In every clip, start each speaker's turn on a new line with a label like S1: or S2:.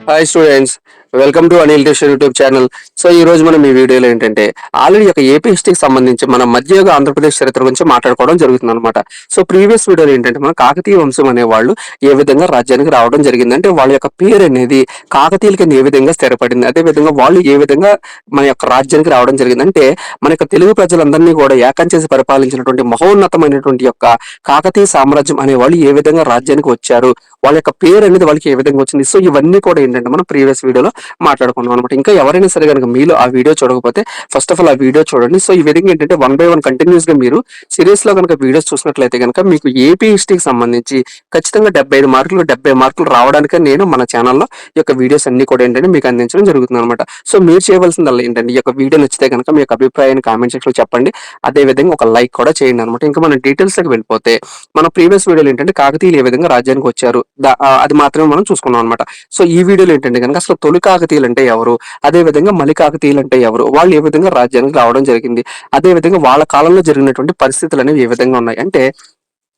S1: Hi students, welcome to Anil test YouTube channel. So ఈ రోజు మనం ఈ వీడియోలో ఏంటంటే ఆల్రెడీ ఒక ఏపీ హిస్టరీకి సంబంధించి మన మధ్యయుగ ఆంధ్రప్రదేశ్ చరిత్ర గురించి మాట్లాడుకోవడం జరుగుతుంది అనమాట. సో ప్రీవియస్ వీడియోలో ఏంటంటే మన కాకతీయ వంశం అనే వాళ్ళు ఏ విధంగా రాజ్యానికి రావడం జరిగింది, అంటే వాళ్ళ యొక్క పేరు అనేది కాకతీయుల కింద ఏ విధంగా స్థిరపడింది, అదే విధంగా వాళ్ళు ఏ విధంగా మన యొక్క రాజ్యానికి రావడం జరిగింది, అంటే మన యొక్క తెలుగు ప్రజలందరినీ కూడా ఏకం చేసి పరిపాలించినటువంటి మహోన్నతమైనటువంటి యొక్క కాకతీయ సామ్రాజ్యం అనే వాళ్ళు ఏ విధంగా రాజ్యానికి వచ్చారు, వాళ్ళ యొక్క పేరు అనేది వాళ్ళకి ఏ విధంగా వచ్చింది. సో ఇవన్నీ కూడా ఏంటంటే మనం ప్రీవియస్ వీడియోలో మాట్లాడుకున్నాం అనమాట. ఇంకా ఎవరైనా సరే కనుక మీరు ఆ వీడియో చూడకపోతే ఫస్ట్ ఆఫ్ ఆల్ ఆ వీడియో చూడండి. సో ఈ విధంగా ఏంటంటే 1 by 1 కంటిన్యూస్ గా మీరు సిరీస్ లో కనుక వీడియోస్ చూసినట్లయితే కనుక మీకు ఏపీ హిస్టరీకి సంబంధించి ఖచ్చితంగా 75 మార్కులు 70 మార్కులు రావడానికి నేను మన ఛానల్లో ఈ యొక్క వీడియోస్ అన్ని కూడా ఏంటంటే మీకు అందించడం జరుగుతుంది అనమాట. సో మీరు చేయవలసిందల్లా ఏంటంటే ఈ యొక్క వీడియో నచ్చితే కనుక మీ యొక్క అభిప్రాయాన్ని కామెంట్ సెక్షన్ లో చెప్పండి. అదే విధంగా ఒక లైక్ కూడా చేయండి అనమాట. ఇంకా మన డీటెయిల్స్ లోకి వెళ్ళిపోతే మన ప్రీవియస్ వీడియోలు ఏంటంటే కాకతీయులు ఏ విధంగా రాజ్యానికి వచ్చారు అది మాత్రమే మనం చూసుకున్నాం అనమాట. సో ఈ వీడియోలో ఏంటంటే కనుక అసలు తొలి కాకతీయులు అంటే ఎవరు, అదే విధంగా మలి కాకతీయులు అంటే ఎవరు, వాళ్ళు ఏ విధంగా రాజ్యానికి రావడం జరిగింది, అదే విధంగా వాళ్ళ కాలంలో జరిగినటువంటి పరిస్థితులు అనేవి ఏ విధంగా ఉన్నాయి, అంటే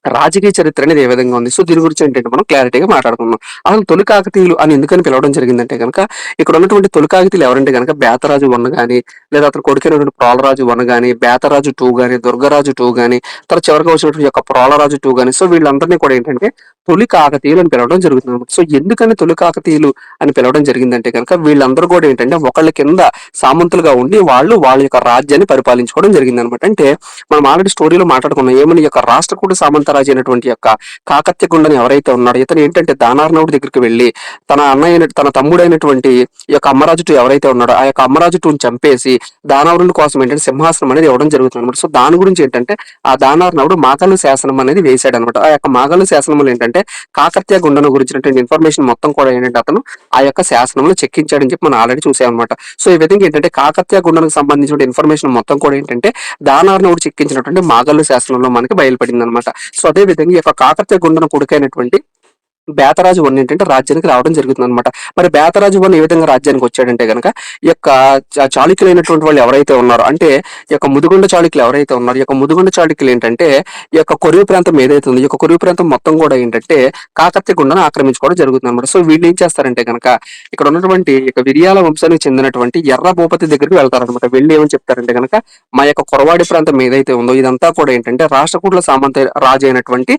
S1: రాజకీయ చరిత్ర అనేది ఏ విధంగా ఉంది. సో దీని గురించి ఏంటంటే మనం క్లారిటీగా మాట్లాడుకుందాం. అసలు తొలి కాకతీయులు అని ఎందుకని పిలవడం జరిగిందంటే కనుక ఇక్కడ ఉన్నటువంటి తొలి కాకతీయులు ఎవరంటే కనుక బేతరాజు 1 గాని, లేదా అతను కొడుకైనటువంటి ప్రోలరాజు 1 గాని, బేతరాజు 2 గాని, దుర్గరాజు 2 గాని, తర్వాత చివరిగా వచ్చినటువంటి యొక్క ప్రోలరాజు 2 గాని, సో వీళ్ళందరినీ కూడా ఏంటంటే తొలి కాకతీయులు అని పిలవడం జరుగుతుంది అనమాట. సో ఎందుకని తొలి కాకతీయులు అని పిలవడం జరిగిందంటే కనుక వీళ్ళందరూ కూడా ఏంటంటే ఒకళ్ళ కింద సామంతులుగా ఉండి వాళ్ళ యొక్క రాజ్యాన్ని పరిపాలించుకోవడం జరిగింది అనమాట. అంటే మనం ఆల్రెడీ స్టోరీలో మాట్లాడుకున్నాం ఏమని, యొక్క రాష్ట్రకూట సామంతరాజు అయినటువంటి యొక్క కాకత్య గుండని ఎవరైతే ఉన్నాడో ఇతను ఏంటంటే దానార్నవుడి దగ్గరికి వెళ్ళి తన తమ్ముడైనటువంటి ఈ యొక్క అమ్మరాజు 2 ఎవరైతే ఉన్నాడో ఆ యొక్క అమ్మరాజు 2ని చంపేసి దానవరుల కోసం ఏంటంటే సింహాసనం అనేది ఇవ్వడం జరుగుతుంది అనమాట. సో దాని గురించి ఏంటంటే ఆ దానార్నవుడు మాగల్లు శాసనం అనేది వేశాడు అనమాట. ఆ యొక్క మాగల్లు శాసనంలో ఏంటంటే కాకత్య గుండను గురించినటువంటి ఇన్ఫర్మేషన్ మొత్తం కూడా ఏంటంటే అతను ఆ యొక్క శాసనంలో చెక్కించాడని చెప్పి మనం ఆల్రెడీ చూసాం అనమాట. సో ఈ విధంగా ఏంటంటే కాకత్య గుండకు సంబంధించిన ఇన్ఫర్మేషన్ మొత్తం కూడా ఏంటంటే దానార్నవుడు చెక్కించినటువంటి మాగల్లు శాసనంలో మనకి బయలుపడింది అనమాట. సో అదే విధంగా ఈ యొక్క కాకత్య గుండను కొడుకైనటువంటి బేతరాజు 1 ఏంటంటే రాజ్యానికి రావడం జరుగుతుంది అనమాట. మరి బేతరాజు 1 ఏ విధంగా రాజ్యానికి వచ్చాడంటే కనుక ఈ యొక్క చాళుక్యులైనటువంటి వాళ్ళు ఎవరైతే ఉన్నారో, అంటే ఈ యొక్క ముదిగొండ చాళుక్యులు ఎవరైతే ఉన్నారో, ఈ యొక్క ముదిగొండ చాళుక్యులు ఏంటంటే ఈ యొక్క కొరివి ప్రాంతం ఏదైతే ఉందో ఈ యొక్క కొరివి ప్రాంతం మొత్తం కూడా ఏంటంటే కాకత్య గుండను ఆక్రమించుకోవడం జరుగుతుంది అనమాట. సో వీళ్ళు ఏం చేస్తారంటే కనుక ఇక్కడ ఉన్నటువంటి ఇక విరియాల వంశానికి చెందినటువంటి ఎర్ర భూపతి దగ్గరికి వెళ్తారనమాట. వెళ్ళి ఏమని చెప్తారంటే కనుక మా యొక్క కొరవాడి ప్రాంతం ఏదైతే ఉందో ఇదంతా కూడా ఏంటంటే రాష్ట్రకూట్ల సామంత రాజు అయినటువంటి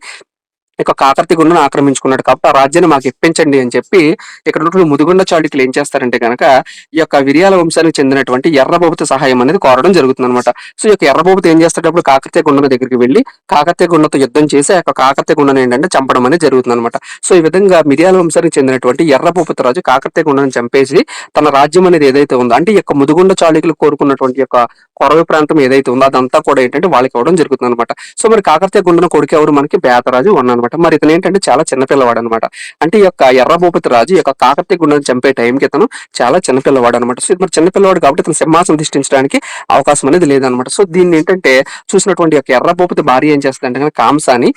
S1: ఇక కాకర్తి గుండను ఆక్రమించుకున్నాడు కాబట్టి ఆ రాజ్యాన్ని మాకు ఇప్పించండి అని చెప్పి ఇక్కడ ఉన్నటువంటి ముదిగొండ చాళుక్యులు ఏం చేస్తారంటే కనుక ఈ యొక్క విరియాల వంశానికి చెందినటువంటి ఎర్రభూపతి సహాయం అనేది కోరడం జరుగుతుంది అనమాట. సో ఈ యొక్క ఎర్రభూపతి ఏం చేసేటప్పుడు కాకర్తి గుండన దగ్గరికి వెళ్ళి కాకర్తి గుండతో యుద్ధం చేసి ఆ యొక్క కాకర్తి గుండను ఏంటంటే చంపడం అనేది జరుగుతుంది అనమాట. సో ఈ విధంగా మిరియాల వంశానికి చెందినటువంటి ఎర్రభూపతి రాజు కాకర్తి గుండను చంపేసి తన రాజ్యం అనేది ఏదైతే ఉందో, అంటే ఈ యొక్క ముదిగొండ చాళుక్యులు కోరుకున్నటువంటి యొక్క కొరవి ప్రాంతం ఏదైతే ఉందో అదంతా కూడా ఏంటంటే వాళ్ళకి ఇవ్వడం జరుగుతుంది అనమాట. సో మరి కాకర్తి గుండన కొడుకు ఎవరు మనకి బేతరాజు 1 అనమాట. మరి ఇతను ఏంటంటే చాలా చిన్నపిల్లవాడు అనమాట. అంటే ఈ యొక్క ఎర్రభూపతి రాజు ఈ యొక్క కాకర్తి గుండను చంపే టైంకి ఇతను చాలా చిన్నపిల్లవాడు అనమాట. సో మరి చిన్నపిల్లవాడు కాబట్టి ఇతను సింహాసనం అధిష్ఠించడానికి అవకాశం అనేది లేదనమాట. సో దీన్ని ఏంటంటే చూసినటువంటి యొక్క ఎర్రభూపతి భార్య ఏం చేస్తుందంటే కాంసాని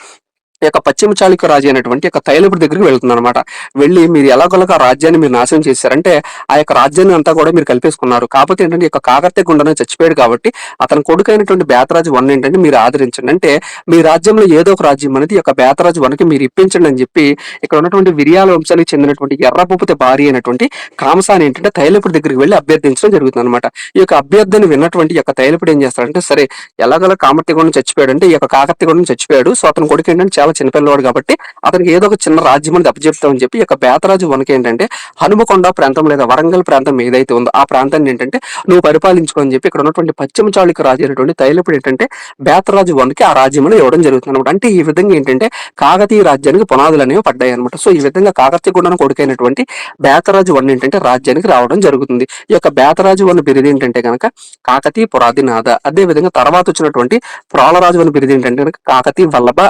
S1: ఈ యొక్క పశ్చిమ చాళుక్య రాజు అయినటువంటి యొక్క తైలపుడి దగ్గరికి వెళ్తుంది అనమాట. వెళ్ళి మీరు ఎలాగోలాగా రాజ్యాన్ని మీరు నాశనం చేశారంటే ఆ యొక్క రాజ్యాన్ని అంతా కూడా మీరు కలిపేసుకున్నారు, కాకపోతే ఏంటంటే ఈ యొక్క కాకర్తి గుండనే చచ్చిపోయాడు కాబట్టి అతని కొడుకు అయినటువంటి బేతరాజు 1 ఏంటంటే మీరు ఆదరించండి, అంటే మీ రాజ్యంలో ఏదో ఒక రాజ్యం అనేది ఈ యొక్క బేతరాజు 1కి మీరు ఇప్పించండి అని చెప్పి ఇక్కడ ఉన్నటువంటి విరియాల వంశానికి చెందినటువంటి ఎర్రభూపతి భార్య అయినటువంటి కాంసాని ఏంటంటే తైలపుడి దగ్గరికి వెళ్ళి అభ్యర్థించడం జరుగుతుంది అనమాట. ఈ యొక్క అభ్యర్థిని విన్నటువంటి యొక్క తైలపుడు ఏం చేస్తాడంటే సరే ఎలాగోలా కాకర్తి గుండం చచ్చిపోయాడు, అంటే ఈ యొక్క కాకర్తి గుండం చచ్చిపోయాడు, సో అతని కొడుకు ఏంటంటే చాలా చిన్నపిల్లవాడు కాబట్టి అతనికి ఏదో ఒక చిన్న రాజ్యం అనేది అప్పచెప్తామని చెప్పి ఈ యొక్క బేతరాజు 1కి ఏంటంటే హనుమకొండ ప్రాంతం లేదా వరంగల్ ప్రాంతం ఏదైతే ఉందో ఆ ప్రాంతాన్ని ఏంటంటే నువ్వు పరిపాలించుకోని చెప్పి ఇక్కడ ఉన్నటువంటి పశ్చిమ చాళుక్య రాజు అయినటువంటి తైలపుడు ఏంటంటే బేతరాజు 1కి ఆ రాజ్యం అనేది ఇవ్వడం జరుగుతుంది అనమాట. అంటే ఈ విధంగా ఏంటంటే కాకతీయ రాజ్యానికి పునాదులు అనేవి పడ్డాయి అనమాట. సో ఈ విధంగా కాకతీయ గుండను కొడుకైనటువంటి బేతరాజు 1 ఏంటంటే రాజ్యానికి రావడం జరుగుతుంది. ఈ యొక్క బేతరాజు 1 బిరుదు ఏంటంటే కనుక కాకతీయ పురాధినాథ. అదే విధంగా తర్వాత వచ్చినటువంటి ప్రోలరాజు 1 బిరుదు ఏంటంటే కనుక కాకతీయ వల్లభ.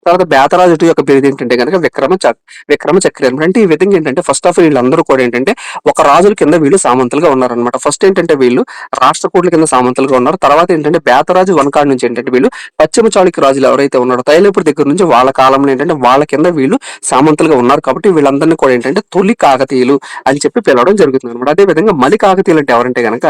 S1: తర్వాత బేతరాజు 2 యొక్క పేరు ఏంటంటే కనుక విక్రమ చక్రి అనమాట. అంటే ఈ విధంగా ఏంటంటే ఫస్ట్ ఆఫ్ వీళ్ళందరూ కూడా ఏంటంటే ఒక రాజుల కింద వీళ్ళు సామంతులుగా ఉన్నారనమాట. ఫస్ట్ ఏంటంటే వీళ్ళు రాష్ట్రకూట్ల కింద సామంతులుగా ఉన్నారు. తర్వాత ఏంటంటే బేతరాజు 1 కాడి నుంచి ఏంటంటే వీళ్ళు పశ్చిమ చాళుక్య రాజులు ఎవరైతే ఉన్నారో తైలపుడి దగ్గర నుంచి వాళ్ళ కాలంలో ఏంటంటే వాళ్ళ కింద వీళ్ళు సామంతులుగా ఉన్నారు కాబట్టి వీళ్ళందరినీ కూడా ఏంటంటే తొలి కాకతీయులు అని చెప్పి పిలవడం జరుగుతుంది అనమాట. అదే విధంగా మలి కాకతీయులు అంటే ఎవరంటే కనుక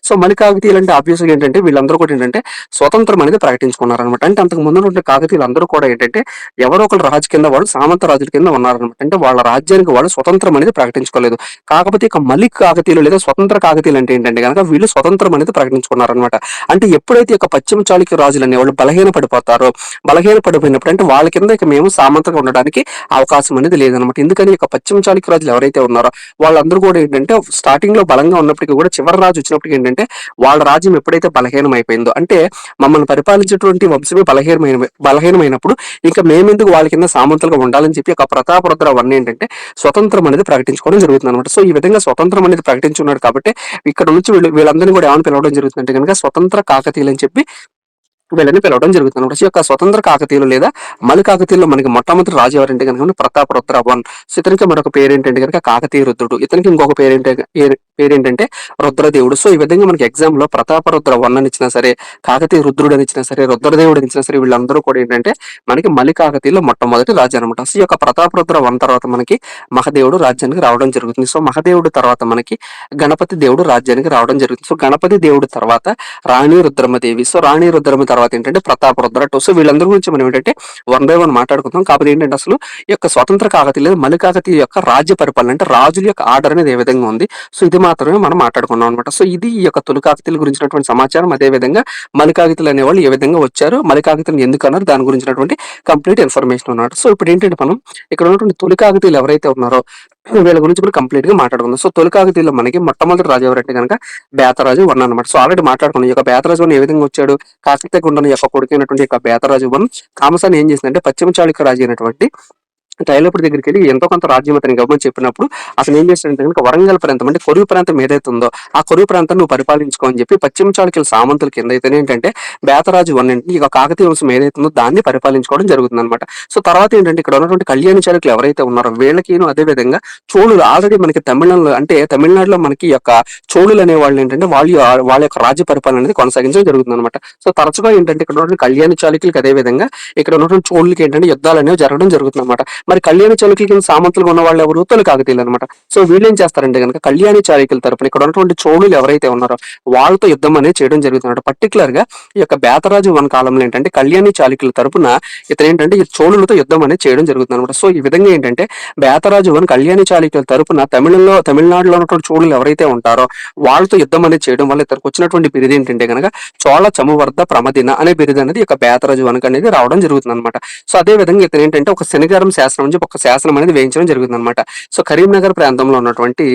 S1: సో మలి కాకతీయులు అంటే ఆబ్వియస్గా ఏంటంటే వీళ్ళందరూ కూడా ఏంటంటే స్వతంత్రం అనేది ప్రకటించుకున్నారు అనమాట. అంటే అంతకు ముందు కాకతీయులు అందరూ కూడా ఏంటంటే ఎవరో ఒకరు రాజు కింద వాళ్ళు సామంత రాజుల కింద ఉన్నారనమాట. అంటే వాళ్ళ రాజ్యానికి వాళ్ళు స్వతంత్రం అనేది ప్రకటించుకోలేదు. కాకపోతే ఇక మలిక్ కాకతీయులు లేదా స్వతంత్ర కాకతీయులు అంటే ఏంటంటే గనక వీళ్ళు స్వతంత్రం అనేది ప్రకటించుకున్నారనమాట. అంటే ఎప్పుడైతే ఇక పశ్చిమ చాళుక్య రాజులు అనేవాళ్ళు బలహీన పడిపోతారో, బలహీన పడిపోయినప్పుడు అంటే వాళ్ళ కింద ఇక మేము సామంతంగా ఉండడానికి అవకాశం అనేది లేదనమాట. ఎందుకని ఇక పశ్చిమ చాళుక్య రాజులు ఎవరైతే ఉన్నారో వాళ్ళందరూ కూడా ఏంటంటే స్టార్టింగ్ లో బలంగా ఉన్నప్పటికీ కూడా చివరి రాజు వచ్చినప్పటికీ ఏంటంటే వాళ్ళ రాజ్యం ఎప్పుడైతే బలహీనం అయిపోయిందో, అంటే మమ్మల్ని పరిపాలించేటువంటి వంశమే బలహీనమైనప్పుడు ఇంకా మేమెందుకు వాళ్ళ కింద సామంతులుగా ఉండాలని చెప్పి ఒక ప్రతాపరుద్ర వన్ ఏంటంటే స్వతంత్రం అనేది ప్రకటించుకోవడం జరుగుతుంది అనమాట. సో ఈ విధంగా స్వతంత్రం అనేది ప్రకటించున్నాడు కాబట్టి ఇక్కడ నుంచి వీళ్ళందరినీ కూడా ఏమని పిలవడం జరుగుతుందంటే కనుక స్వతంత్ర కాకతీయులు అని చెప్పి వీళ్ళని పిలవడం జరుగుతుంది. ఈ యొక్క స్వతంత్ర కాకతీయులు లేదా మలి కాకతీయులు మనకి మొట్టమొదటి రాజు ఎవరంటే కనుక ప్రతాపరుద్ర వన్. సో ఇతనికి మరొక పేరు ఏంటంటే కనుక కాకతీయ రుద్రుడు. ఇతనికి ఇంకొక పేరేంటంటే రుద్రదేవుడు. సో ఈ విధంగా మనకి ఎగ్జామ్ లో ప్రతాపరుద్ర వన్ అని ఇచ్చినా సరే, కాకతీయ రుద్రుడు అని ఇచ్చినా సరే, రుద్రదేవుడు అని ఇచ్చినా సరే, వీళ్ళందరూ కూడా ఏంటంటే మనకి మలి కాకతీయులు మొట్టమొదటి రాజు అనమాట. సో ఈ యొక్క ప్రతాపరుద్ర వన్ తర్వాత మనకి మహదేవుడు రాజ్యానికి రావడం జరుగుతుంది. సో మహదేవుడు తర్వాత మనకి గణపతి దేవుడు రాజ్యానికి రావడం జరుగుతుంది. సో గణపతి దేవుడు తర్వాత రాణి రుద్రమదేవి. సో రాణి రుద్రమ తర్వాత ఏంటంటే ప్రతాపరుద్ర టూ. సో వీళ్ళందరి గురించి మనం ఏంటంటే వన్ బై వన్ మాట్లాడుకుందాం. కాకపోతే ఏంటంటే అసలు ఈ యొక్క స్వతంత్ర కాకతీయ లేదా మలి కాకతీయ యొక్క రాజ్య పరిపాలన అంటే రాజుల యొక్క ఆర్డర్ అనేది ఏ విధంగా ఉంది, సో ఇది మాత్రమే మనం మాట్లాడుకున్నాం అనమాట. సో ఇది ఈ యొక్క తొలి కాకతీయుల గురించినటువంటి సమాచారం. అదే విధంగా మలి కాకతీయులు అనేవాళ్ళు ఏ విధంగా వచ్చారు, మలి కాకతీయులు ఎందుకు అన్నారు, దాని గురించినటువంటి కంప్లీట్ ఇన్ఫర్మేషన్ అన్నమాట. సో ఇప్పుడు ఏంటంటే మనం ఇక్కడ ఉన్నటువంటి తొలి కాకతీయులు ఎవరైతే ఉన్నారో వీళ్ళ గురించి కూడా కంప్లీట్ గా మాట్లాడుకుందాం. సో తొలి కాకతీయులు మనకి మొట్టమొదటి రాజు ఎవరంటే కనుక బేతరాజు వన్ అనమాట. సో ఆల్రెడీ మాట్లాడుకున్నాం. ఈ యొక్క బేతరాజు వన్ ఏ విధంగా వచ్చాడు, కాకతీయ గుండె యొక్క కొడుకైనటువంటి యొక్క బేతరాజు వన్ కామసాన్ని ఏం చేసిందంటే పశ్చిమ చాళుక్య రాజు అయినటువంటి టైలపుడి దగ్గరికి వెళ్ళి ఎంతో కొంత రాజ్యం అతనికి ఇవ్వమని చెప్పినప్పుడు అతను ఏం చేస్తాడంటే కనుక వరంగల్ ప్రాంతం అంటే కొరువు ప్రాంతం ఏదైతే ఉందో ఆ కొరువు ప్రాంతం నువ్వు పరిపాలించుకో అని చెప్పి పశ్చిమ చాళుక్యుల సామంతుల కింద అయితే ఏంటంటే బేతరాజు వన్ ఏంటి ఇక కాకతీయ వంశం ఏదైతే ఉందో దాన్ని పరిపాలించుకోవడం జరుగుతుంది అనమాట. సో తర్వాత ఏంటంటే ఇక్కడ ఉన్నటువంటి కళ్యాణ చాళుక్యులు ఎవరైతే ఉన్నారో వీళ్ళకి అదే విధంగా చోళులు ఆల్రెడీ మనకి తమిళనాడులో అంటే తమిళనాడులో మనకి యొక్క చోళులు అనే వాళ్ళు ఏంటంటే వాళ్ళ యొక్క రాజ్య పరిపాలన అనేది కొనసాగించడం జరుగుతుంది అనమాట. సో తరచుగా ఏంటంటే ఇక్కడ ఉన్నటువంటి కళ్యాణ చాళుక్యులకి అదే విధంగా ఇక్కడ ఉన్నటువంటి చోళులకి ఏంటంటే యుద్ధాలు అనేవి జరగడం జరుగుతుంది అనమాట. మరి కళ్యాణ చాళుక్యుల కింద సామంతులుగా ఉన్న వాళ్ళు ఎవరు, తొలి కాకతీయులు అనమాట. సో వీళ్ళు ఏం చేస్తారంటే కనుక కళ్యాణ చాళుక్యుల తరపున ఇక్కడ ఉన్నటువంటి చోళులు ఎవరైతే ఉన్నారో వాళ్ళతో యుద్ధం అనేది చేయడం జరుగుతుంది. పర్టికులర్ గా ఈ యొక్క బేతరాజు వన్ కాలంలో ఏంటంటే కళ్యాణి చాళుక్యుల తరపున ఇతను ఏంటంటే ఈ చోళులతో యుద్ధం అనేది చేయడం జరుగుతుంది అనమాట. సో ఈ విధంగా ఏంటంటే బేతరాజు వన్ కళ్యాణి చాళుక్యుల తరపున తమిళనాడులో ఉన్నటువంటి చోళులు ఎవరైతే ఉంటారో వాళ్ళతో యుద్ధం అనేది చేయడం వల్ల ఇతనికి వచ్చినటువంటి బిరుదు ఏంటంటే కనుక చోళ చమువర్ధ ప్రమదిన అనే బిరుదు అనేది యొక్క బేతరాజు వన్ అనేది రావడం జరుగుతుంది అనమాట. సో అదే విధంగా ఇతను ఏంటంటే ఒక శనిగారం శాసనం అని చెప్పి ఒక శాసనం అనేది వేయించడం జరుగుతుంది అనమాట. సో కరీంనగర్ ప్రాంతంలో ఉన్నటువంటి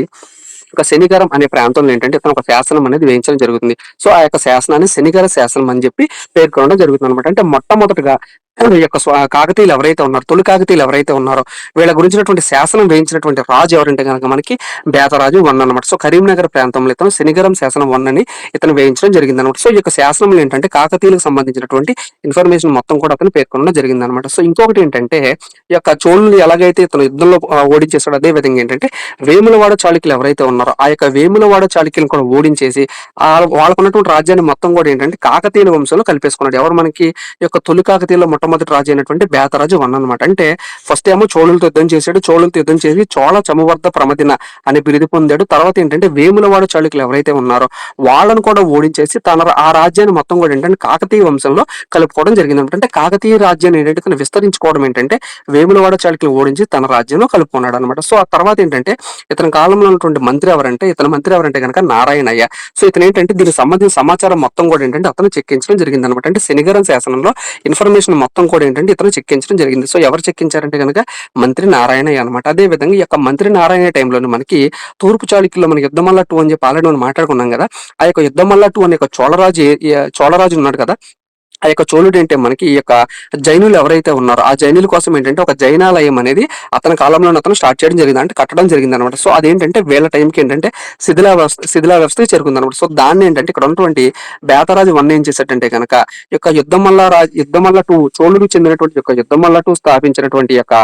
S1: ఒక శనిగారం అనే ప్రాంతంలో ఏంటంటే ఇతను ఒక శాసనం అనేది వేయించడం జరుగుతుంది. సో ఆ యొక్క శాసనాన్ని శనిగార శాసనం అని చెప్పి పేర్కొనడం జరుగుతుంది అనమాట. అంటే మొట్టమొదటిగా ఈ యొక్క కాకతీయులు ఎవరైతే ఉన్నారో తొలి కాకతీయులు ఎవరైతే ఉన్నారో వీళ్ళ గురించినటువంటి శాసనం వేయించినటువంటి రాజు ఎవరంటే కనుక మనకి బేతరాజు వన్ అనమాట. సో కరీంనగర్ ప్రాంతంలో ఇతను శనిగరం శాసనం వన్ అని ఇతను వేయించడం జరిగింది అనమాట. సో ఈ యొక్క శాసనంలో ఏంటంటే కాకతీయులకు సంబంధించినటువంటి ఇన్ఫర్మేషన్ మొత్తం కూడా అతను పేర్కొనడం జరిగింది అనమాట. సో ఇంకొకటి ఏంటంటే ఈ యొక్క చోళులు ఎలాగైతే ఇతను యుద్ధంలో ఓడించేస్తాడో అదే విధంగా ఏంటంటే వేములవాడ చాళుక్యులు ఎవరైతే ఉన్నారో ఆ యొక్క వేములవాడ చాళుక్యులను కూడా ఓడించేసి వాళ్ళకున్నటువంటి రాజ్యాన్ని మొత్తం కూడా ఏంటంటే కాకతీయుల వంశంలో కలిపేసుకున్నాడు. ఎవరు మనకి ఈ యొక్క తొలి కాకతీయుల మొట్టమొదటి రాజు అయినటువంటి బేతరాజు వన్ అనమాట. అంటే ఫస్ట్ ఏమో చోళులతో యుద్ధం చేశాడు, చోళులతో యుద్ధం చేసి చోళ చమువర్ధ ప్రమదిన అనే బిరుదు పొందాడు. తర్వాత ఏంటంటే వేములవాడ చాళుక్యులు ఎవరైతే ఉన్నారో వాళ్ళను కూడా ఓడించేసి ఆ రాజ్యాన్ని మొత్తం కూడా ఏంటంటే కాకతీయ వంశంలో కలుపుకోవడం జరిగింది అనమాట. అంటే కాకతీయ రాజ్యాన్ని ఏంటంటే తను విస్తరించుకోవడం ఏంటంటే వేములవాడ చాళుక్యులు ఓడించి తన రాజ్యంలో కలుపుకున్నాడు అనమాట. సో ఆ తర్వాత ఏంటంటే ఇతని కాలంలో ఉన్నటువంటి మంత్రి ఎవరంటే కనుక నారాయణయ్య. సో ఇతను ఏంటంటే దీనికి సంబంధించిన సమాచారం మొత్తం కూడా ఏంటంటే అతను చెక్కించడం జరిగింది అనమాట. అంటే శనిగరం శాసనంలో ఇన్ఫర్మేషన్ మొత్తం కూడా ఏంటంటే ఇతను చెక్కించడం జరిగింది. సో ఎవరు చెక్కించారంటే కనుక మంత్రి నారాయణయ్య అనమాట. అదే విధంగా ఈ యొక్క మంత్రి నారాయణ టైంలోనే మనకి తూర్పు చాళుక్యుల్లో మనకి యుద్ధమల్ల టూ అని చెప్పి ఆల్రెడీ మనం మాట్లాడుకున్నాం కదా. ఆ యొక్క యుద్ధమల్ల టూ అనే చోళరాజు ఉన్నాడు కదా. ఆ యొక్క చోళుడు ఏంటంటే మనకి ఈ యొక్క జైనులు ఎవరైతే ఉన్నారో ఆ జైనుల కోసం ఏంటంటే ఒక జైనాలయం అనేది అతని కాలంలో అతను స్టార్ట్ చేయడం జరిగింది, అంటే కట్టడం జరిగింది అనమాట. సో అదేంటంటే వీళ్ళ టైంకి ఏంటంటే శిథిలా వ్యవస్థకి చేరుకుంది అనమాట. సో దాన్ని ఏంటంటే ఇక్కడ ఉన్నటువంటి బేతరాజు వన్ ఏం చేశాడంటే కనుక యొక్క యుద్ధమల్ల టూ చోళుడికి చెందినటువంటి యొక్క యుద్ధమల్ల టూ స్థాపించినటువంటి యొక్క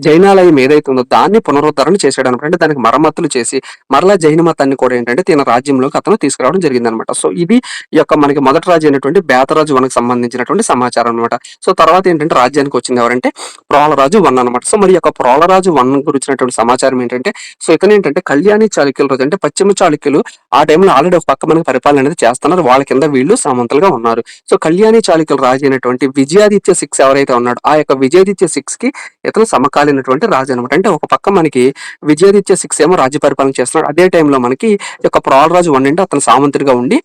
S1: జైనాలయం ఏదైతే ఉందో దాన్ని పునరుద్ధరణ చేశాడు అనమాట. అంటే దానికి మరమ్మతులు చేసి మరలా జైన మతాన్ని కూడా ఏంటంటే తన రాజ్యంలోకి అతను తీసుకురావడం జరిగింది అనమాట. సో ఇది ఈ యొక్క మనకి మొదటి రాజు అయినటువంటి బేతరాజు వనకు సంబంధించి సంబంధించినటువంటి సమాచారం అనమాట. సో తర్వాత ఏంటంటే రాజ్యానికి వచ్చింది ఎవరంటే ప్రోలరాజు 1 అనమాట. సో మరి ఈ యొక్క ప్రోలరాజు 1 గురించినటువంటి సమాచారం ఏంటంటే సో ఇతనేంటంటే కళ్యాణి చాళుక్యుల రోజు అంటే పశ్చిమ చాళుక్యులు ఆ టైంలో ఆల్రెడీ ఒక పక్క మనకి పరిపాలన అనేది చేస్తున్నారు. వాళ్ళ కింద వీళ్ళు సామంతులుగా ఉన్నారు. సో కళ్యాణి చాళుక్యుల రాజు అయినటువంటి విజయాదిత్య 6 ఎవరైతే ఉన్నాడో ఆ యొక్క విజయాదిత్య 6 కి ఇతను సమకాలీనటువంటి రాజు అనమాట. అంటే ఒక పక్క మనకి విజయాదిత్య 6 ఏమో రాజ్య పరిపాలన చేస్తున్నాడు. అదే టైంలో మనకి ఈ యొక్క ప్రోలరాజు 1 అంటే అతను సామంతుడిగా ఉండి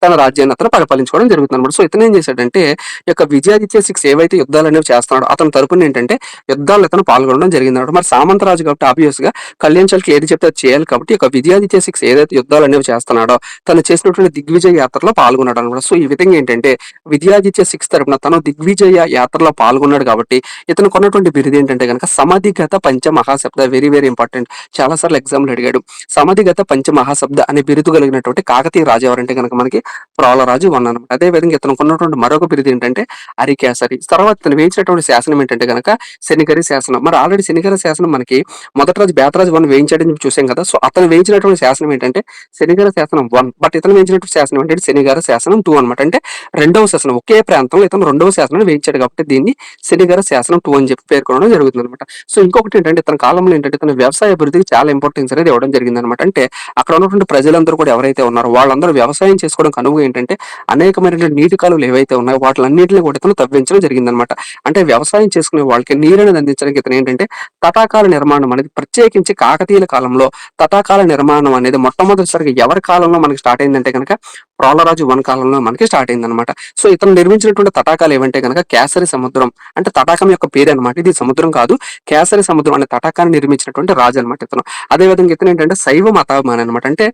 S1: తన రాజ్యాన్ని అతను పరిపాలించుకోవడం జరుగుతుందన్నమాట. సో ఇతను ఏం చేశాడంటే ఈ యొక్క విజయాదిత్య 6 ఏవైతే యుద్ధాలు అనేవి చేస్తున్నాడో అతని తరపున ఏంటంటే యుద్ధాలు ఇతను పాల్గొనడం జరిగిందన్నమాట. మరి సామంతరాజు కాబట్టి ఆబ్వియస్ గా కళ్యాణ్ చాళుక్య ఏది చెప్తే అది చేయాలి కాబట్టి ఈ యొక్క విజయాదిత్య 6 ఏదైతే యుద్ధాలు అనేవి చేస్తున్నాడో తను చేసినటువంటి దిగ్విజయ యాత్రలో పాల్గొన్నాడు అనమాట. సో ఈ విధంగా ఏంటంటే విజయాదిత్య 6 తరపున తను దిగ్విజయ యాత్రలో పాల్గొన్నాడు కాబట్టి ఇతను కొన్నటువంటి బిరుదు ఏంటంటే కనుక సమాధిగత పంచ మహాశబ్ద. వెరీ వెరీ ఇంపార్టెంట్, చాలా సార్లు ఎగ్జామ్లు అడిగాడు. సమాధిగత పంచ మహాశబ్ద అనే బిరుదు కలిగినటువంటి కాకతీయ రాజు ఎవరంటే కనుక మనకి ప్రోలరాజు 1 అనమాట. అదే విధంగా ఇతను కొన్నటువంటి మరొక బిరుదు ఏంటంటే అరికేసరి. తర్వాత ఇతను వేయించినటువంటి శాసనం ఏంటంటే కనుక శనిగరి శాసనం. మరి ఆల్రెడీ శనిగరి శాసనం మనకి మొదటి రాజు బేతరాజు 1 వేయించాడని చూసాం కదా. సో అతను వేయించినటువంటి శాసనం ఏంటంటే శనిగర శాసనం 1, బట్ ఇతను వేయించినటువంటి శాసనం ఏంటంటే శనిగర శాసనం 2 అనమాట. అంటే రెండవ శాసనం, ఒకే ప్రాంతంలో ఇతను రెండవ శాసనం వేయించాడు కాబట్టి దీన్ని శనిగర శాసనం 2 అని చెప్పి పేర్కొనడం జరుగుతుంది అనమాట. సో ఇంకొకటి ఏంటంటే ఇతని కాలంలో ఏంటంటే ఇతను వ్యవసాయ అభివృద్ధికి చాలా ఇంపార్టెన్స్ అనేది ఇవ్వడం జరిగింది అనమాట. అంటే అక్కడ ఉన్నటువంటి ప్రజలందరూ కూడా ఎవరైతే ఉన్నారో వాళ్ళందరూ వ్యవసాయం చేసుకోవడం కనువు ఏంటంటే అనేకమైనటువంటి నీటి కాలువలు ఏవైతే ఉన్నాయో వాటిలన్నింటినీ కూడా ఇతను తవ్వించడం జరిగిందనమాట. అంటే వ్యవసాయం చేసుకునే వాళ్ళకి నీరుని అందించడానికి ఇతను ఏంటంటే తటాకాల నిర్మాణం అనేది ప్రత్యేకించి కాకతీయుల కాలంలో తటాకాల నిర్మాణం అనేది మొట్టమొదటిసారిగా ఎవరి కాలంలో మనకి స్టార్ట్ అయిందంటే కనుక ప్రోలరాజు 1 కాలంలో మనకి స్టార్ట్ అయిందనమాట. సో ఇతను నిర్మించినటువంటి తటాకాలు ఏవంటే కనుక కేసరి సముద్రం, అంటే తటాకం యొక్క పేరు అనమాట. ఇది సముద్రం కాదు, కేసరి సముద్రం అనే తటాకాన్ని నిర్మించినటువంటి రాజు అనమాట ఇతను. అదే విధంగా ఇతను ఏంటంటే శైవ మతాభిమాని అనమాట. అంటే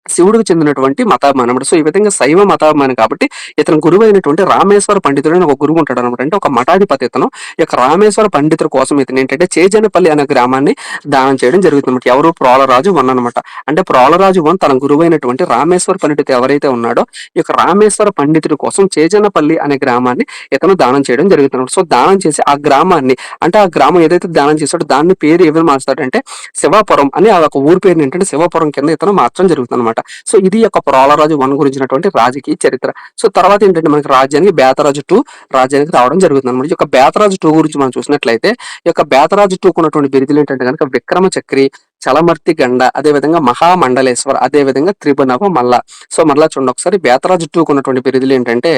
S1: శివుడికి చెందినటువంటి మతాభిమానం అనమాట. సో ఈ విధంగా శైవ మతాభిమాని కాబట్టి ఇతను గురువు అయినటువంటి రామేశ్వర పండితుడు అని ఒక గురువు ఉంటాడు అనమాట. అంటే ఒక మఠాధిపతి ఇతను. ఈ యొక్క రామేశ్వర పండితుల కోసం ఇతను ఏంటంటే చేజనపల్లి అనే గ్రామాన్ని దానం చేయడం జరుగుతుంది. ఎవరు? ప్రోలరాజు 1 అనమాట. అంటే ప్రోలరాజు 1 తన గురువు అయినటువంటి రామేశ్వర పండితుడు ఎవరైతే ఉన్నాడో ఈ యొక్క రామేశ్వర పండితుడి కోసం చేజనపల్లి అనే గ్రామాన్ని ఇతను దానం చేయడం జరుగుతుంది. సో దానం చేసి ఆ గ్రామాన్ని, అంటే ఆ గ్రామం ఏదైతే దానం చేస్తాడో దాన్ని పేరు ఏమైనా మార్చాడంటే శివాపురం అని, ఆ ఒక ఊరి పేరుని ఏంటంటే శివాపురం కింద ఇతను మార్చడం జరుగుతుంది అనమాట. సో ఇది యొక్క ప్రోలరాజు 1 గురించినటువంటి రాజకీయ చరిత్ర. సో తర్వాత ఏంటంటే మనకి రాజ్యానికి బేతరాజు 2 రాజ్యానికి రావడం జరుగుతుంది అనమాట. ఈ యొక్క బేతరాజు 2 గురించి మనం చూసినట్లయితే ఈ యొక్క బేతరాజు 2 ఉన్నటువంటి బిరుదులు ఏంటంటే కనుక విక్రమ చక్రి, చలమర్తి గండ, అదే విధంగా మహామండలేశ్వర, అదే విధంగా త్రిభునవ మల్ల. సో మరలా చూడండి ఒకసారి, బేతరాజు 2 ఉన్నటువంటి బిరుదులు ఏంటంటే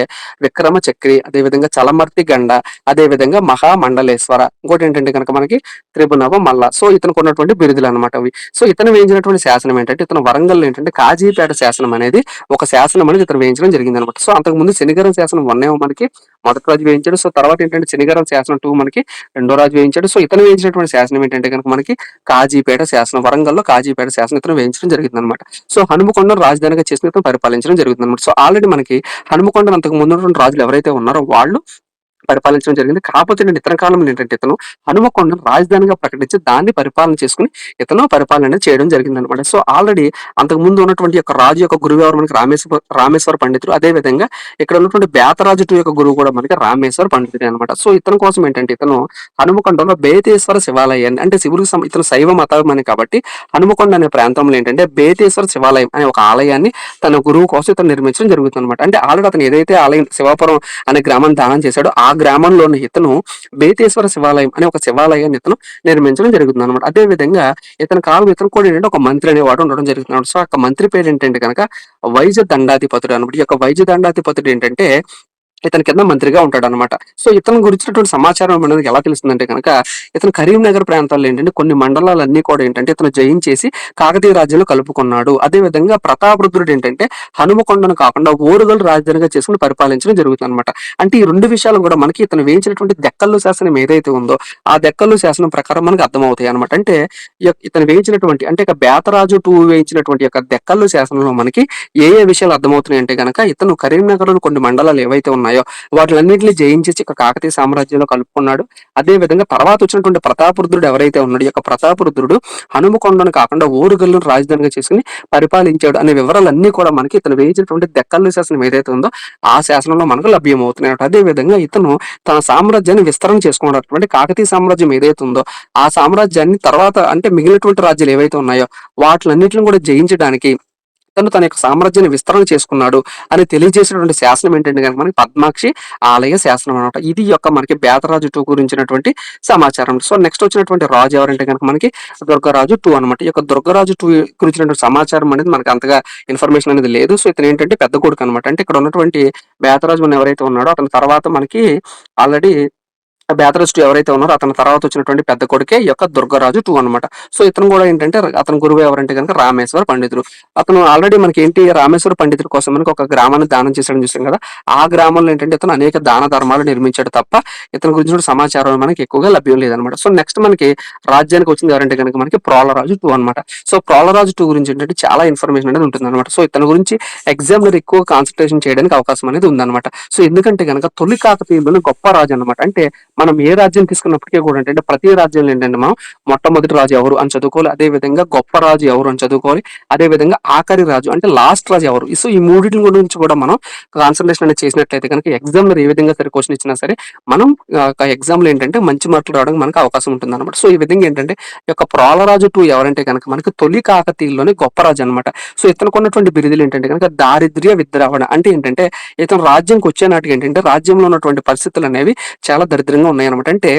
S1: విక్రమ చక్రి, అదే విధంగా చలమర్తి గండ, అదే విధంగా మహామండలేశ్వర, ఇంకోటి ఏంటంటే కనుక మనకి త్రిభునవ మల్ల. సో ఇతనికి ఉన్నటువంటి బిరుదులు అనమాట అవి. సో ఇతను వేయించినటువంటి శాసనం ఏంటంటే ఇతను వరంగల్ ఏంటంటే కాజీపేట శాసనం అనేది ఒక శాసనం అనేది ఇతను వేయించడం జరిగింది అనమాట. సో అంతకు ముందు శనిగరం శాసనం 1 ఏమో మనకి మొదటి రాజు వేయించాడు. సో తర్వాత ఏంటంటే శనిగరం శాసనం 2 మనకి రెండో రాజు వేయించాడు. సో ఇతను వేయించినటువంటి శాసనం ఏంటంటే కనుక మనకి కాజీపేట శాసనం, వరంగల్లో కాజీపేట శాసనం ఇతను వేయించడం జరిగింది అనమాట. సో హనుమకొండను రాజధానిగా చేసిన ఇతను పరిపాలించడం జరుగుతుంది అనమాట. సో ఆల్రెడీ మనకి హనుమకొండ అంతకు ముందు ఉన్నటువంటి రాజులు ఎవరైతే ఉన్నారో వాళ్ళు పరిపాలించడం జరిగింది. కాకపోతే నేను ఇతర కాలంలో ఏంటంటే ఇతను హనుమకొండను రాజధానిగా ప్రకటించి దాన్ని పరిపాలన చేసుకుని ఇతను పరిపాలన అనేది చేయడం జరిగింది అనమాట. సో ఆల్రెడీ అంతకు ముందు ఉన్నటువంటి యొక్క రాజు యొక్క గురువు ఎవరు మనకి రామేశ్వర పండితుడు. అదే విధంగా ఇక్కడ ఉన్నటువంటి బేతరాజు 2 యొక్క గురువు కూడా మనకి రామేశ్వర పండితుడే అనమాట. సో ఇతని కోసం ఏంటంటే ఇతను హనుమకొండలో బేతేశ్వర శివాలయాన్ని, అంటే శివుడికి ఇతను శైవ మతాభిమాని కాబట్టి హనుమకొండ అనే ప్రాంతంలో ఏంటంటే బేతేశ్వర శివాలయం అనే ఒక ఆలయాన్ని తన గురువు కోసం ఇతను నిర్మించడం జరుగుతుంది అనమాట. అంటే ఆల్రెడీ అతను ఏదైతే ఆలయం శివాపురం అనే గ్రామాన్ని దానం చేశాడో ఆ గ్రామంలోని ఇతను బేతేశ్వర శివాలయం అనే ఒక శివాలయాన్ని ఇతను నిర్మించడం జరుగుతుంది అనమాట. అదే విధంగా ఇతని కాలం ఇతను కూడా ఏంటంటే ఒక మంత్రి అనేవాడు ఉండడం జరుగుతున్నాడు. సో ఆ మంత్రి పేరు ఏంటంటే కనుక వైజ దండాధిపతుడు అనమాట. ఈ యొక్క వైజ దండాధిపతుడు ఏంటంటే ఇతని కింద మంత్రిగా ఉంటాడు అనమాట. సో ఇతను గురించినటువంటి సమాచారం అనేది ఎలా తెలుస్తుందంటే కనుక ఇతను కరీంనగర్ ప్రాంతాల్లో ఏంటంటే కొన్ని మండలాలన్నీ కూడా ఏంటంటే ఇతను జయించేసి కాకతీయ రాజ్యంలో కలుపుకున్నాడు. అదే విధంగా ప్రతాపరుద్రుడు ఏంటంటే హనుమకొండను కాకుండా ఓరుగల్ రాజధానిగా చేసుకుని పరిపాలించడం జరుగుతుంది అనమాట. అంటే ఈ రెండు విషయాలు కూడా మనకి ఇతను వేయించినటువంటి దెక్కల్లు శాసనం ఏదైతే ఉందో ఆ దెక్కల్లు శాసనం ప్రకారం మనకి అర్థమవుతాయి అనమాట. అంటే ఇతను వేయించినటువంటి, అంటే ఇక బేతరాజు 2 వేయించినటువంటి యొక్క దెక్కల్లు శాసనంలో మనకి ఏ ఏ విషయాలు అర్థమవుతున్నాయి అంటే కనుక ఇతను కరీంనగర్ కొన్ని మండలాలు ఏవైతే ఉన్నాయో వాటిలన్నింటినీ జయించేసి కాకతీయ సామ్రాజ్యంలో కలుపుకున్నాడు. అదే విధంగా తర్వాత వచ్చినటువంటి ప్రతాపరుద్రుడు ఎవరైతే ఉన్నాడు, ఈ యొక్క ప్రతాపరుద్రుడు హనుమకొండను కాకుండా ఓరుగల్లును రాజధానిగా చేసుకుని పరిపాలించాడు అనే వివరాలన్నీ కూడా మనకి ఇతను వేయించినటువంటి దెక్కల్లు శాసనం ఏదైతే ఉందో ఆ శాసనంలో మనకు లభ్యమవుతున్నాయి. అదే విధంగా ఇతను తన సామ్రాజ్యాన్ని విస్తరణ చేసుకున్నటువంటి కాకతీయ సామ్రాజ్యం ఏదైతే ఉందో ఆ సామ్రాజ్యాన్ని తర్వాత అంటే మిగిలినటువంటి రాజ్యాలు ఏవైతే ఉన్నాయో వాటిలన్నింటిని కూడా జయించడానికి తన యొక్క సామ్రాజ్యాన్ని విస్తరణ చేసుకున్నాడు అని తెలియజేసినటువంటి శాసనం ఏంటంటే కనుక మనకి పద్మాక్షి ఆలయ శాసనం అనమాట. ఇది యొక్క మనకి బేతరాజు 2 గురించినటువంటి సమాచారం. సో నెక్స్ట్ వచ్చినటువంటి రాజు ఎవరంటే కనుక మనకి దుర్గరాజు 2 అనమాట. ఈ యొక్క దుర్గరాజు 2 గురించినటువంటి సమాచారం అనేది మనకి అంతగా ఇన్ఫర్మేషన్ అనేది లేదు. సో ఇతను ఏంటంటే పెద్ద కొడుకు అనమాట. అంటే ఇక్కడ ఉన్నటువంటి బేతరాజు ఎవరైతే ఉన్నాడో అతని తర్వాత మనకి ఆల్రెడీ బేతరాజు 2 ఎవరైతే ఉన్నారో అతని తర్వాత వచ్చినటువంటి పెద్ద కొడుకే ఈ యొక్క దుర్గరాజు 2 అనమాట. సో ఇతను కూడా ఏంటంటే అతని గురువు ఎవరంటే కనుక రామేశ్వర పండితుడు. అతను ఆల్రెడీ మనకి ఏంటి రామేశ్వర పండితుడి కోసం మనకి ఒక గ్రామాన్ని దానం చేశాడని చూసాం కదా. ఆ గ్రామంలో ఏంటంటే ఇతను అనేక దాన ధర్మాలు నిర్మించాడు తప్ప ఇతని గురించిన సమాచారం మనకి ఎక్కువగా లభ్యం లేదనమాట. సో నెక్స్ట్ మనకి రాజ్యానికి వచ్చింది ఎవరంటే కనుక మనకి ప్రోలరాజు 2 అనమాట. సో ప్రోలరాజు 2 గురించి ఏంటంటే చాలా ఇన్ఫర్మేషన్ అనేది ఉంటుంది అనమాట. సో ఇతని గురించి ఎగ్జామ్ లో ఎక్కువ కాన్సన్ట్రేషన్ చేయడానికి అవకాశం అనేది ఉందన్నమాట. సో ఎందుకంటే కనుక తొలి కాకతీయులను గొప్ప రాజు అనమాట. అంటే మనం ఏ రాజ్యం తీసుకున్నప్పటికీ కూడా ఏంటంటే ప్రతి రాజ్యంలో ఏంటంటే మనం మొట్టమొదటి రాజు ఎవరు అని చదువుకోవాలి, అదే విధంగా గొప్ప రాజు ఎవరు అని చదువుకోవాలి, అదే విధంగా ఆఖరి రాజు అంటే లాస్ట్ రాజు ఎవరు. సో ఈ మూడింటి గురించి కూడా మనం కాన్సన్ట్రేషన్ అనేది చేసినట్లయితే కనుక ఎగ్జామ్ లో ఏ విధంగా సరే క్వశ్చన్ ఇచ్చినా సరే మనం ఎగ్జామ్ లో ఏంటంటే మంచి మార్కులు రావడానికి మనకు అవకాశం ఉంటుంది అనమాట. సో ఈ విధంగా ఏంటంటే ఈ యొక్క ప్రోలరాజు 2 ఎవరంటే కనుక మనకి తొలి కాకతీయుల్లోని గొప్ప రాజు అనమాట. సో ఇతనికి ఉన్నటువంటి బిరుదులు ఏంటంటే కనుక దారిద్ర్య విద్రావణ. అంటే ఏంటంటే ఇతను రాజ్యంకి వచ్చే నాటికి ఏంటంటే రాజ్యంలో ఉన్నటువంటి పరిస్థితులు అనేవి చాలా దరిద్రంగా ఉన్నాయన్నమాట. అంటే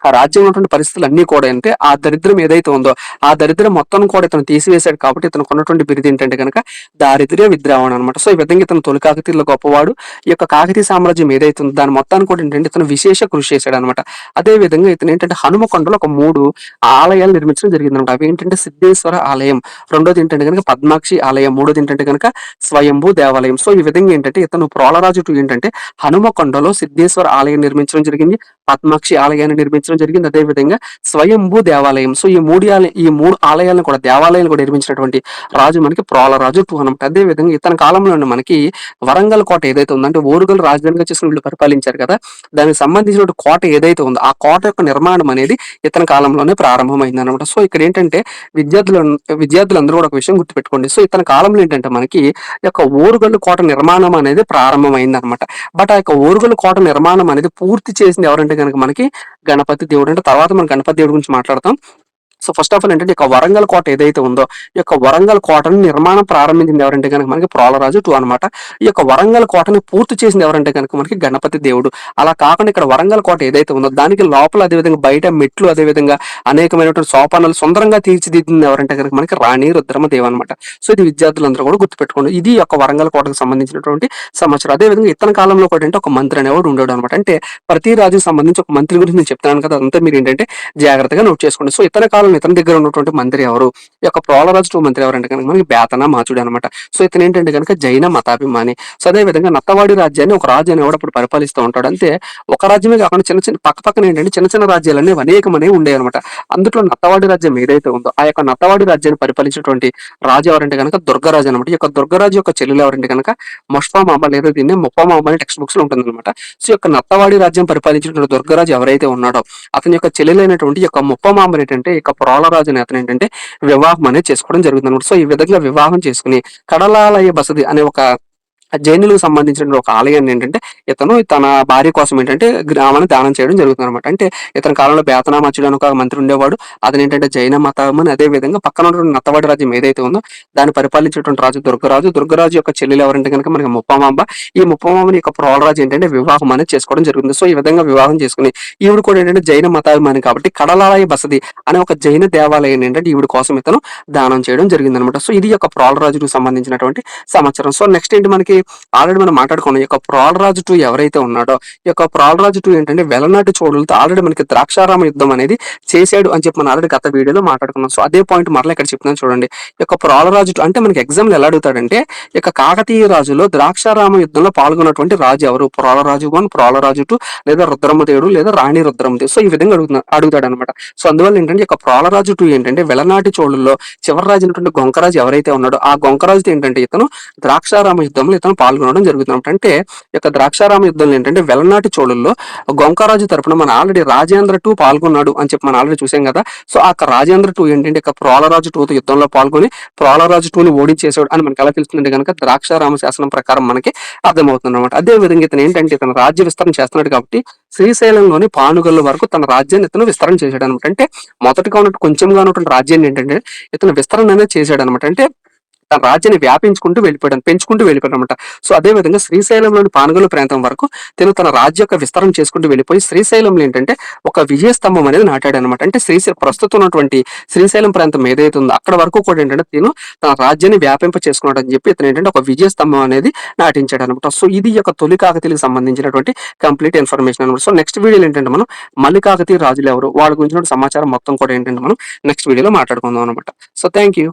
S1: ఆ రాజ్యంలో ఉన్నటువంటి పరిస్థితులు అన్ని కూడా అంటే ఆ దరిద్రం ఏదైతే ఉందో ఆ దరిద్రం మొత్తం కూడా ఇతను తీసివేశాడు కాబట్టి ఇతను కొన్నటువంటి బిరుదు ఏంటంటే కనుక దారిద్ర్య విద్రావణ అనమాట. సో ఈ విధంగా ఇతను తొలి కాకతీయుల గొప్పవాడు. ఈ యొక్క కాకతీయ సామ్రాజ్యం ఏదైతే ఉందో దాని మొత్తాన్ని కూడా ఏంటంటే ఇతను విశేష కృషి చేశాడు అనమాట. అదే విధంగా ఇతను ఏంటంటే హనుమకొండలో ఒక 3 ఆలయాలు నిర్మించడం జరిగింది అనమాట. అవి ఏంటంటే సిద్ధేశ్వర ఆలయం, రెండోది ఏంటంటే కనుక పద్మాక్షి ఆలయం, మూడోది ఏంటంటే కనుక స్వయంభూ దేవాలయం. సో ఈ విధంగా ఏంటంటే ఇతను ప్రోలరాజు 2 ఏంటంటే హనుమకొండలో సిద్ధేశ్వర ఆలయం నిర్మించడం జరిగింది, పద్మాక్షి ఆలయాన్ని నిర్మించడం జరిగింది, అదే విధంగా స్వయంభూ దేవాలయం. సో ఈ మూడు ఆలయాలను కూడా దేవాలయాలు కూడా నిర్మించినటువంటి రాజు మనకి ప్రోలరాజు 2 అనమాట. అదే విధంగా ఇతని కాలంలో మనకి వరంగల్ కోట ఏదైతే ఉందో అంటే ఓరుగల్ రాజధానిగా చేసుకుని వీళ్ళు పరిపాలించారు కదా, దానికి సంబంధించిన కోట ఏదైతే ఉందో ఆ కోట యొక్క నిర్మాణం అనేది ఇతని కాలంలోనే ప్రారంభమైంది అనమాట. సో ఇక్కడ ఏంటంటే విద్యార్థులందరూ కూడా ఒక విషయం గుర్తుపెట్టుకోండి. సో ఇతని కాలంలో ఏంటంటే మనకి ఈ యొక్క ఓరుగల్లు కోట నిర్మాణం అనేది ప్రారంభమైంది అనమాట. బట్ ఆ యొక్క ఓరుగల్లు కోట నిర్మాణం అనేది పూర్తి చేసింది ఎవరంటే కనుక మనకి గణపతి దేవుడు. అంటే తర్వాత మనం గణపతి దేవుడి గురించి మాట్లాడతాం. సో ఫస్ట్ ఆఫ్ ఆల్ ఏంటంటే ఈ యొక్క వరంగల్ కోట ఏదైతే ఉందో ఈ యొక్క వరంగల్ కోటను నిర్మాణం ప్రారంభించింది ఎవరంటే కనుక మనకి ప్రోలరాజు 2 అనమాట. ఈ యొక్క వరంగల్ కోటని పూర్తి చేసింది ఎవరంటే కనుక మనకి గణపతి దేవుడు. అలా కాకుండా ఇక్కడ వరంగల్ కోట ఏదైతే ఉందో దానికి లోపల అదేవిధంగా బయట మెట్లు అదేవిధంగా అనేకమైనటువంటి సోపానాలు సుందరంగా తీర్చిదిద్దింది ఎవరంటే కనుక మనకి రాణి రుద్రమదేవి అనమాట. సో ఇది విద్యార్థులందరూ కూడా గుర్తుపెట్టుకోండి. ఇది యొక్క వరంగల్ కోటకు సంబంధించినటువంటి సమాచారం. అదేవిధంగా ఇతని కాలంలో కూడా అంటే ఒక మంత్రి అనేవాడు ఉండేవాడు అనమాట. అంటే ప్రతి రాజుకి సంబంధించి ఒక మంత్రి గురించి నేను చెప్తున్నాను కదా, అదంతా మీరు ఏంటంటే జాగ్రత్తగా నోట్ చేసుకోండి. సో ఇతని కాలంలో ఇతని దగ్గర ఉన్నటువంటి మంత్రి ఎవరు, ఈ యొక్క ప్రోలరాజు 2 మంత్రి ఎవరంటే కనుక మనకి బేతన మాచుడు అనమాట. సో ఇతను ఏంటంటే కనుక జైన మతాభిమాని. సో అదే విధంగా నత్తవాడి రాజ్యాన్ని ఒక రాజు అనేవాడు అప్పుడు పరిపాలిస్తూ ఉంటాడు. అంతే ఒక రాజ్యమే కాకుండా చిన్న చిన్న పక్కన ఏంటంటే చిన్న చిన్న రాజ్యాలన్నీ అనేకమనే ఉండేవి అనమాట. అందులో నత్తవాడి రాజ్యం ఏదైతే ఉందో ఆ యొక్క నత్తవాడి రాజ్యాన్ని పరిపాలించినటువంటి రాజు ఎవరంటే కనుక దుర్గరాజు అనమాట. ఈ యొక్క దుర్గరాజు యొక్క చెల్లెలు ఎవరంటే కనుక ముష్పమాంబ లేదా దీన్ని ముప్పమాంబ అనే టెక్స్ట్ బుక్స్ లో ఉంటుంది అనమాట. సో ఈ యొక్క నత్తవాడి రాజ్యం పరిపాలించినటువంటి దుర్గరాజు ఎవరైతే ఉన్నాడో అతని యొక్క చెల్లెలైనటువంటి యొక్క ముప్పమాంబ ఏంటంటే ఇక ప్రోలరాజు అతను ఏంటంటే వివాహం అనేది చేసుకోవడం జరుగుతుంది అనమాట. సో ఈ విధంగా వివాహం చేసుకుని కడలాలయ బసది అనే ఒక జైనులకు సంబంధించిన ఒక ఆలయాన్ని ఏంటంటే ఇతను తన భార్య కోసం ఏంటంటే గ్రామాన్ని దానం చేయడం జరుగుతుంది అనమాట. అంటే ఇతని కాలంలో బేతనామాచుడు అని ఒక మంత్రి ఉండేవాడు. అతను ఏంటంటే జైన మతం అని, అదే విధంగా పక్కన ఉన్నటువంటి నత్తవాడి రాజ్యం ఏదైతే ఉందో దాన్ని పరిపాలించేటువంటి రాజు దుర్గరాజు యొక్క చెల్లెలు ఎవరంటే కనుక మనకి ముప్పమాంబ. ఈ ముప్పమాంబని యొక్క ప్రోలరాజు ఏంటంటే వివాహం అనేది చేసుకోవడం జరుగుతుంది. సో ఈ విధంగా వివాహం చేసుకుని ఈవిడ కూడా ఏంటంటే జైన మతాభిమాని కాబట్టి కడలాలయ బసది అనే ఒక జైన దేవాలయం ఏంటంటే ఈవిడ కోసం ఇతను దానం చేయడం జరిగింది అనమాట. సో ఇది యొక్క ప్రోలరాజుకు సంబంధించినటువంటి సమాచారం. సో నెక్స్ట్ ఏంటి మనకి ఆల్రెడీ మనం మాట్లాడుకున్నాం ఈ యొక్క ప్రోలరాజు 2 ఎవరైతే ఉన్నాడో ఈ యొక్క ప్రోలరాజు 2 ఏంటంటే వెలనాటి చోళులతో ఆల్రెడీ మనకి ద్రాక్షారామ యుద్ధం అనేది చేశాడు అని చెప్పి మనం ఆల్రెడీ గత వీడియోలో మాట్లాడుకున్నాం. సో అదే పాయింట్ మరలా ఇక్కడ చెప్తున్నాను చూడండి. ఈ యొక్క ప్రోలరాజు 2 అంటే మనకి ఎగ్జామ్ లో ఎలా అడుగుతాడంటే ఈ యొక్క కాకతీయ రాజులో ద్రాక్షారామ యుద్ధంలో పాల్గొన్నటువంటి రాజు ఎవరు, ప్రోలరాజు 1, ప్రోలరాజు 2 లేదా రుద్రమదేవుడు లేదా రాణి రుద్రమదేవి. సో ఈ విధంగా అడుగుతాడు అనమాట. సో అందువల్ల ఏంటంటే ఈ యొక్క ప్రోలరాజు 2 ఏంటంటే వెలనాటి చోళుల్లో చివరి రాజు అయినటువంటి గొంకరాజు ఎవరైతే ఉన్నాడో ఆ గొంకరాజుతో ఏంటంటే ఇతను ద్రాక్షారామ యుద్ధంలో ఇతను పాల్గొనడం జరుగుతుంది. అంటే ఈ యొక్క ద్రాక్షారామ యుద్ధంలో ఏంటంటే వెలనాటి చోళుల్లో గొంకరాజు తరపున మన ఆల్రెడీ రాజేంద్ర 2 పాల్గొన్నాడు అని చెప్పి మనం ఆల్రెడీ చూసాం కదా. సో ఆ రాజేంద్ర 2 ఏంటంటే ఇక ప్రోలరాజు 2తో యుద్ధంలో పాల్గొని ప్రోలరాజు 2ని ఓడించేసాడు అని మనకి ఎలా తెలుస్తుందంటే కనుక ద్రాక్షారామ శాసనం ప్రకారం మనకి అర్థమవుతుంది అనమాట. అదే విధంగా ఇతను ఏంటంటే ఇతను రాజ్య విస్తరణ చేస్తున్నాడు కాబట్టి శ్రీశైలంలోని పానుగల్లు వరకు తన రాజ్యాన్ని ఇతను విస్తరణ చేశాడు అనమాట. అంటే మొదటిగా ఉన్నట్టు కొంచెంగా ఉన్నటువంటి రాజ్యాన్ని ఏంటంటే ఇతను విస్తరణ అనేది చేశాడు అనమాట. అంటే తన రాజ్యాన్ని వ్యాపించుకుంటూ వెళ్ళిపోయాడు, పెంచుకుంటూ వెళ్ళిపోయాడు అనమాట. సో అదే విధంగా శ్రీశైలంలోని పానగల్లు ప్రాంతం వరకు తన రాజ్య యొక్క విస్తరణ చేసుకుంటూ వెళ్ళిపోయి శ్రీశైలంలో ఏంటంటే ఒక విజయ స్తంభం అనేది నాటాడు అనమాట. అంటే ప్రస్తుతం ఉన్నటువంటి శ్రీశైలం ప్రాంతం ఏదైతే ఉందో అక్కడ వరకు కూడా ఏంటంటే తన రాజ్యాన్ని వ్యాపింప చేసుకున్నాడు అని చెప్పి ఇతను ఏంటంటే ఒక విజయ స్తంభం అనేది నాటించాడు అనమాట. సో ఇది యొక్క తొలి కాకతీయులకు సంబంధించినటువంటి కంప్లీట్ ఇన్ఫర్మేషన్ అనమాట. సో నెక్స్ట్ వీడియోలో ఏంటంటే మనం మల్లి కాకతీయ రాజులు ఎవరు, వాళ్ళ గురించిన సమాచారం మొత్తం కూడా ఏంటంటే మనం నెక్స్ట్ వీడియోలో మాట్లాడుకుందాం అనమాట. So thank you.